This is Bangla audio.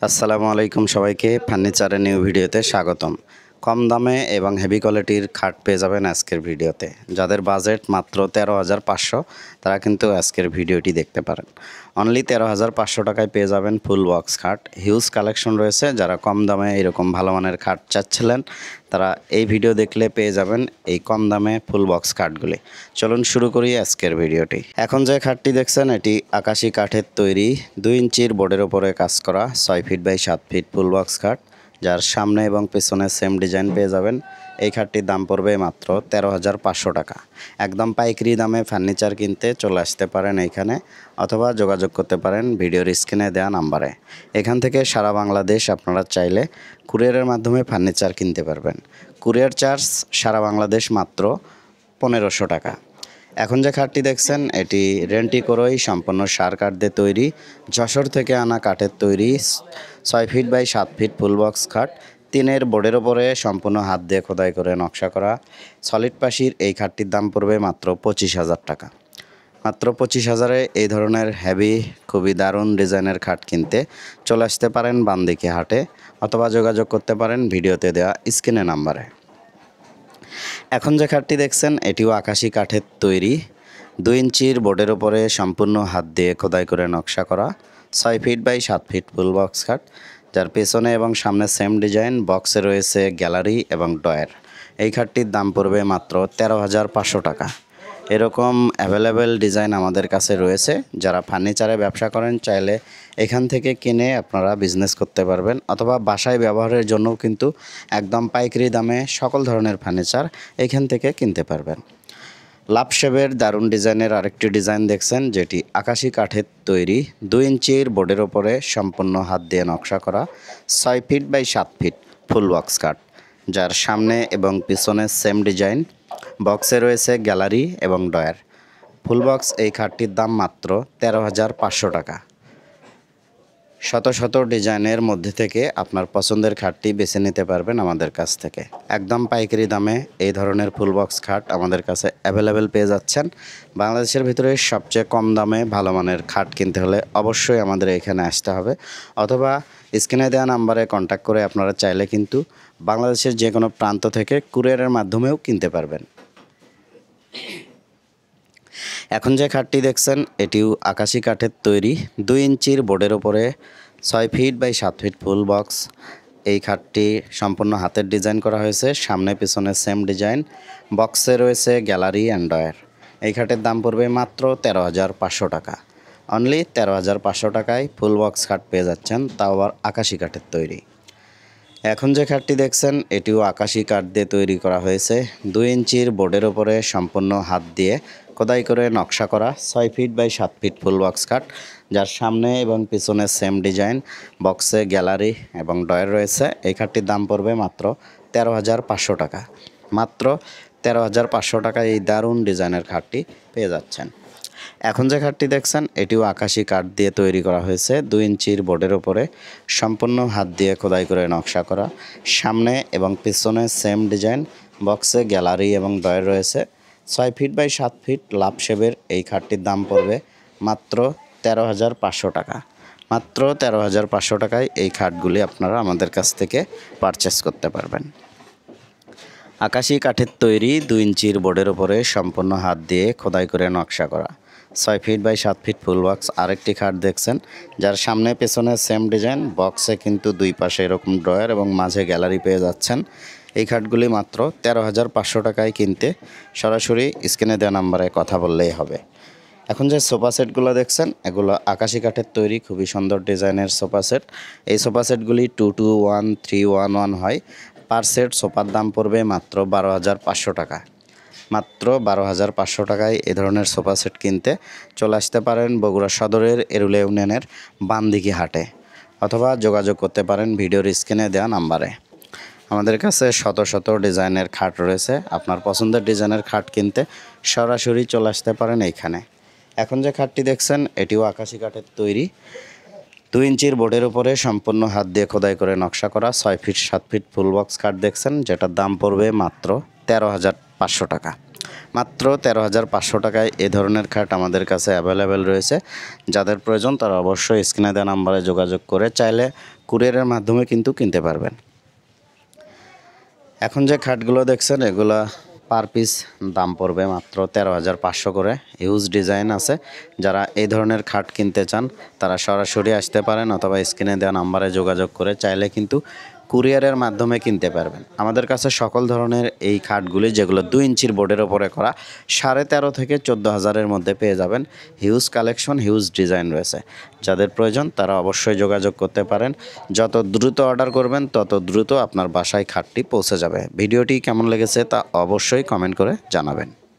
আসসালামু আলাইকুম সবাইকে ফার্নিচারের নিউ ভিডিওতে স্বাগতম। কম দামে এবং হেভি কোয়ালিটির খাট পেয়ে যাবেন আজকের ভিডিওতে। যাদের বাজেট মাত্র 13,500 তারা কিন্তু আজকের ভিডিওটি দেখতে পারেন। অনলি 13,500 টাকায় পেয়ে যাবেন ফুল বক্স খাট। হিউজ কালেকশন রয়েছে। যারা কম দামে এরকম ভালো মানের খাট চাচ্ছিলেন তারা এই ভিডিও দেখলে পেয়ে যাবেন এই কম দামে ফুল বক্স খাটগুলি। চলুন শুরু করি আজকের ভিডিওটি। এখন যে খাটটি দেখছেন এটি আকাশি কাঠের তৈরি 2 ইঞ্চির বোর্ডের ওপরে কাজ করা 6 feet by 7 feet full box খাট, যার সামনে এবং পেছনে সেম ডিজাইন পেয়ে যাবেন। এই খাটটির দাম পড়বে মাত্র 13,500 টাকা। একদম পাইকারি দামে ফার্নিচার কিনতে চলে আসতে পারেন এইখানে, অথবা যোগাযোগ করতে পারেন ভিডিওর স্ক্রিনে দেওয়া নাম্বারে। এখান থেকে সারা বাংলাদেশ আপনারা চাইলে কুরিয়ারের মাধ্যমে ফার্নিচার কিনতে পারবেন। কুরিয়ার চার্জ সারা বাংলাদেশ মাত্র 1500 টাকা। এখন যে খাটটি দেখছেন এটি রেন্টি করোই সম্পূর্ণ সার কাঠ দিয়ে তৈরি, যশোর থেকে আনা কাঠের তৈরি 6 feet by 7 feet full box খাট। টিনের বোর্ডের ওপরে সম্পূর্ণ হাত দিয়ে খোদাই করে নকশা করা সলিড পাশির এই খাটটির দাম পড়বে মাত্র 25,000 টাকা। মাত্র 25,000-এ এই ধরনের হেভি খুবই দারুণ ডিজাইনের খাট কিনতে চলে আসতে পারেন বান্দিকে হাটে, অথবা যোগাযোগ করতে পারেন ভিডিওতে দেওয়া স্ক্রিনে নাম্বারে। এখন যে খাটটি দেখছেন এটিও আকাশি কাঠের তৈরি 2 ইঞ্চির বোর্ডের ওপরে সম্পূর্ণ হাত দিয়ে খোদাই করে নকশা করা 6 feet by 7 feet full box খাট, যার পেছনে এবং সামনে সেম ডিজাইন। বক্সে রয়েছে গ্যালারি এবং ডয়ার। এই খাটটির দাম পড়বে মাত্র 13,500 টাকা। এরকম অ্যাভেলেবেল ডিজাইন আমাদের কাছে রয়েছে। যারা ফার্নিচারে ব্যবসা করেন চাইলে এখান থেকে কিনে আপনারা বিজনেস করতে পারবেন, অথবা বাসায় ব্যবহারের জন্যও কিন্তু একদম পাইকারি দামে সকল ধরনের ফার্নিচার এখান থেকে কিনতে পারবেন। লাভ শেপের দারুণ ডিজাইনের আরেকটি ডিজাইন দেখছেন, যেটি আকাশি কাঠের তৈরি 2 ইঞ্চির বোর্ডের ওপরে সম্পূর্ণ হাত দিয়ে নকশা করা 6 feet by 7 feet full box কাঠ, যার সামনে এবং পিছনে সেম ডিজাইন। বক্সে রয়েছে গ্যালারি এবং ডয়ার। ফুল বক্স এই খাটটির দাম মাত্র 13,500 টাকা। শত শত ডিজাইনের মধ্যে থেকে আপনার পছন্দের খাটটি বেছে নিতে পারবেন আমাদের কাছ থেকে। একদম পাইকারি দামে এই ধরনের ফুল বক্স খাট আমাদের কাছে অ্যাভেলেবেল পেয়ে যাচ্ছেন। বাংলাদেশের ভিতরে সবচেয়ে কম দামে ভালো মানের খাট কিনতে হলে অবশ্যই আমাদের এখানে আসতে হবে, অথবা স্ক্রিনে দেওয়া নাম্বারে কন্ট্যাক্ট করে আপনারা চাইলে কিন্তু বাংলাদেশের যে কোনো প্রান্ত থেকে কুরিয়ারের মাধ্যমেও কিনতে পারবেন। এখন যে খাটটি দেখছেন এটিও আকাশি কাঠের তৈরি 2 ইঞ্চির বোর্ডের ওপরে 6 feet by 7 feet full box. এই খাটটি সম্পূর্ণ হাতের ডিজাইন করা হয়েছে, সামনে পিছনে সেম ডিজাইন। বক্সে রয়েছে গ্যালারি অ্যান্ড ডয়ার। এই খাটের দাম পড়বে মাত্র 13,500 টাকা। অনলি 13,500 টাকায় ফুল বক্স খাট পেয়ে যাচ্ছেন, তাও আবার আকাশি কাঠের তৈরি। এখন যে খাটটি দেখছেন এটিও আকাশি কাঠ দিয়ে তৈরি করা হয়েছে 2 ইঞ্চির বোর্ডের ওপরে সম্পূর্ণ হাত দিয়ে খোদাই করে নকশা করা 6 feet by 7 feet full box কাঠ, যার সামনে এবং পিছনে সেম ডিজাইন। বক্সে গ্যালারি এবং ডয়ার রয়েছে। এই খাটটির দাম পড়বে মাত্র 13,500 টাকা। মাত্র 13,500 টাকায় এই দারুণ ডিজাইনের খাটটি পেয়ে যাচ্ছেন। এখন যে খাটটি দেখছেন এটিও আকাশি কাঠ দিয়ে তৈরি করা হয়েছে 2 ইঞ্চির বোর্ডের ওপরে সম্পূর্ণ হাত দিয়ে খোদাই করে নকশা করা, সামনে এবং পিছনে সেম ডিজাইন। বক্সে গ্যালারি এবং ডয়ার রয়েছে। 6 ফিট বাই 7 ফিট লাভ শেপের এই খাটটির দাম পড়বে মাত্র 13,500 টাকা। মাত্র 13,500 টাকায় এই খাটগুলি আপনারা আমাদের কাছ থেকে পারচেস করতে পারবেন। আকাশি কাঠের তৈরি 2 ইঞ্চির বোর্ডের ওপরে সম্পূর্ণ হাত দিয়ে খোদাই করে নকশা করা 6 feet by 7 feet full box আরেকটি খাট দেখছেন, যার সামনে পেছনে সেম ডিজাইন। বক্সে কিন্তু দুই পাশে এরকম ড্রয়ার এবং মাঝে গ্যালারি পেয়ে যাচ্ছেন। এই খাটগুলি মাত্র 13,500 টাকায় কিনতে সরাসরি স্ক্রিনে দেওয়া নাম্বারে কথা বললেই হবে। এখন যে সোফা সেটগুলো দেখছেন এগুলো আকাশি কাঠের তৈরি খুবই সুন্দর ডিজাইনের সোফা সেট। এই সোফা সেটগুলি 221-311 হয়। পার সেট সোফার দাম পড়বে মাত্র 12,500 টাকা। মাত্র 12,500 টাকায় এ ধরনের সোফা সেট কিনতে চলে আসতে পারেন বগুড়া সদরের এরুলে ইউনিয়নের বান্দিকি হাটে, অথবা যোগাযোগ করতে পারেন ভিডিওর স্ক্রিনে দেওয়া নাম্বারে। আমাদের কাছে শত শত ডিজাইনের খাট রয়েছে। আপনার পছন্দের ডিজাইনের খাট কিনতে সরাসরি চলে আসতে পারেন এইখানে। এখন যে খাটটি দেখছেন এটিও আকাশি কাঠের তৈরি 2 ইঞ্চির বোর্ডের উপরে সম্পূর্ণ হাত দিয়ে খোদাই করে নকশা করা 6 ফিট 7 ফিট ফুল বক্স খাট দেখছেন, যেটার দাম পড়বে মাত্র 13,500 টাকা। মাত্র 13,500 টাকায় এ ধরনের খাট আমাদের কাছে অ্যাভেলেবেল রয়েছে। যাদের প্রয়োজন তারা অবশ্যই স্ক্রিনে দেওয়া নাম্বারে যোগাযোগ করে চাইলে কুরিয়ারের মাধ্যমে কিন্তু কিনতে পারবেন। এখন যে খাটগুলো দেখছেন এগুলা পার পিস দাম পড়বে মাত্র 13,500 করে। হিউজ ডিজাইন আছে। যারা এই ধরনের খাট কিনতে চান তারা সরাসরি আসতে পারেন অথবা স্ক্রিনে দেওয়া নাম্বারে যোগাযোগ করে চাইলে কিন্তু কুরিয়ারের মাধ্যমে কিনতে পারবেন। আমাদের কাছে সকল ধরনের এই খাটগুলি যেগুলো 2 ইঞ্চির বোর্ডের ওপরে করা 13,500 থেকে 14,000-এর মধ্যে পেয়ে যাবেন। হিউজ কালেকশন, হিউজ ডিজাইন রয়েছে। যাদের প্রয়োজন তারা অবশ্যই যোগাযোগ করতে পারেন। যত দ্রুত অর্ডার করবেন তত দ্রুত আপনার বাসায় খাটটি পৌঁছে যাবে। ভিডিওটি কেমন লেগেছে তা অবশ্যই কমেন্ট করে জানাবেন।